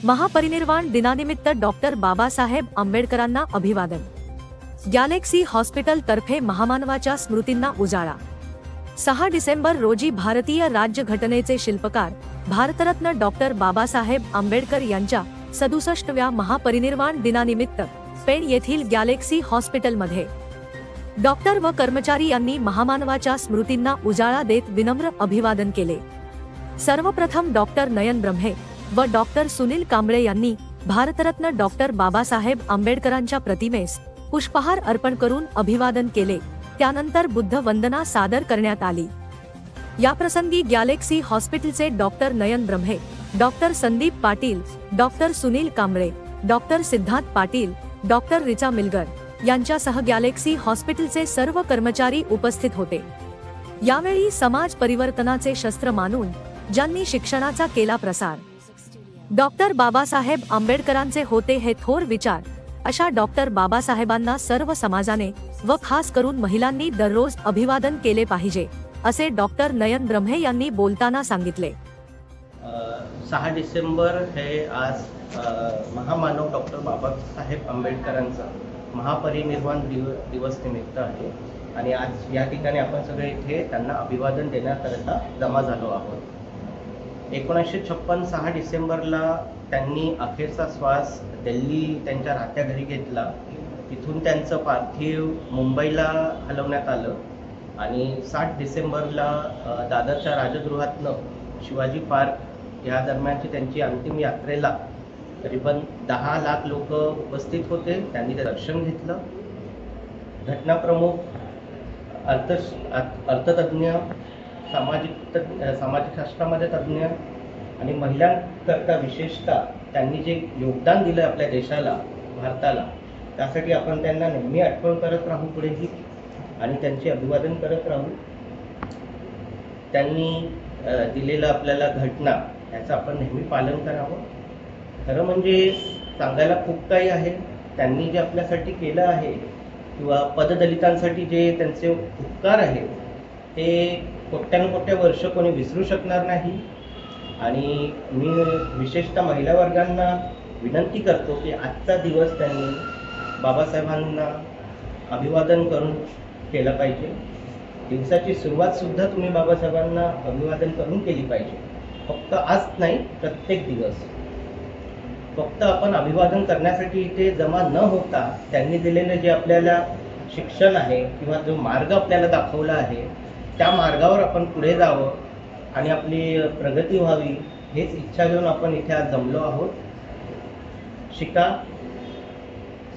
महापरिनिर्वाण दिनानिमित्त डॉक्टर बाबासाहेब आंबेडकरांना अभिवादन। गॅलेक्सी हॉस्पिटल तर्फे महामानवाच्या स्मृतींना उजाळा। 6 डिसेंबर रोजी भारतीय राज्यघटनेचे शिल्पकार भारतरत्न डॉक्टर बाबासाहेब आंबेडकर यांच्या 67व्या महापरिनिर्वाण दिनानिमित्त पेण येथील गॅलेक्सी हॉस्पिटलमध्ये डॉक्टर व कर्मचारी यांनी महामानवाच्या स्मृतींना उजाळा देत विनम्र अभिवादन केले। सर्वप्रथम डॉक्टर नयन ब्रह्मे व डॉक्टर सुनील कांबळे यांनी भारतरत्न डॉक्टर बाबासाहेब आंबेडकरांच्या प्रतिमेस पुष्पहार अर्पण करून अभिवादन केले। त्यानंतर बुद्ध वंदना सादर करण्यात आली। याप्रसंगी गॅलेक्सी हॉस्पिटलचे doctor Nayan Brahme, doctor Sandeep Patil, doctor Sunil Kamble, doctor Siddharth Patil, doctor Richa Milgar यांच्यासह गॅलेक्सी हॉस्पिटलचे सर्व कर्मचारी उपस्थित होते। यावेळी समाज परिवर्तनाचे शस्त्र मानून ज्यांनी शिक्षणाचा केला प्रसार, डॉक्टर बाबासाहेब आंबेडकरांचे होते हे थोर विचार, अशा डॉक्टर बाबासाहेबांना सर्व समाजाने व खास करून महिलांनी दररोज अभिवादन केले पाहिजे, असे डॉक्टर नयन ब्रह्मे यांनी बोलताना सांगितले। 6 डिसेंबर हे आज महामानव डॉक्टर बाबासाहेब आंबेडकरांचा महापरिनिर्वाण दिवस निमित्त आहे आणि आज या ठिकाणी आपण सगळे इथे त्यांना अभिवादन देण्याकरता जमा झालो आहोत। 1956 6 डिसेंबरला त्यांनी अखेरचा श्वास दिल्ली त्यांच्या राहत्या घरी घेतला। तिथून त्यांचं पार्थिव मुंबईला हलवण्यात आलं आणि 7 डिसेंबरला दादरच्या राजगृहातनं शिवाजी पार्क या दरम्यानची त्यांची अंतिम यात्रेला तरीपण 10 लाख लोक उपस्थित होते। त्यांनी ते दर्शन घेतलं। घटनाप्रमुख, अर्थतज्ञ, सामाजिक शास्त्रामध्ये तज्ञ आणि महिलांकरता विशेषतः त्यांनी जे योगदान दिलं आपल्या देशाला, भारताला, त्यासाठी आपण त्यांना नेहमी आठवण करत राहू पुढेही आणि त्यांचे अभिवादन करत राहू। त्यांनी दिलेलं आपल्याला घटना याचं आपण नेहमी पालन करावं। खरं म्हणजे सांगायला खूप काही आहे। त्यांनी जे आपल्यासाठी केलं आहे किंवा पददलितांसाठी जे त्यांचे उपकार आहेत ते कोट्यानुकोट्या वर्ष कोणी विसरू शकणार नाही। आणि मी विशेषतः महिला वर्गांना विनंती करतो की आजचा दिवस त्यांनी बाबासाहेबांना अभिवादन करून केलं पाहिजे। दिवसाची सुरुवात सुद्धा तुम्ही बाबासाहेबांना अभिवादन करून केली पाहिजे। फक्त आज नाही, प्रत्येक दिवस। फक्त आपण अभिवादन करण्यासाठी इथे जमा न होता त्यांनी दिलेलं जे आपल्याला शिक्षण आहे किंवा जो मार्ग आपल्याला दाखवला आहे त्या मार्गावर आपण पुढे जावं आणि आपली प्रगती व्हावी हेच इच्छा घेऊन आपण इथे आज जमलो आहोत। शिका,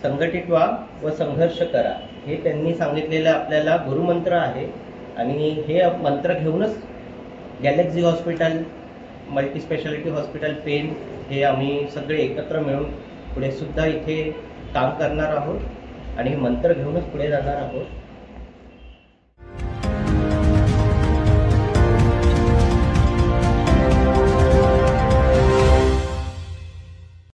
संघटित व्हा व संघर्ष करा, हे त्यांनी सांगितलेलं आपल्याला गुरुमंत्र आहे आणि हे मंत्र घेऊनच Galaxy hospital, multi speciality hospital Pen हे आम्ही सगळे एकत्र मिळून पुढे सुद्धा इथे काम करणार आहोत आणि हे मंत्र घेऊनच पुढे जाणार आहोत।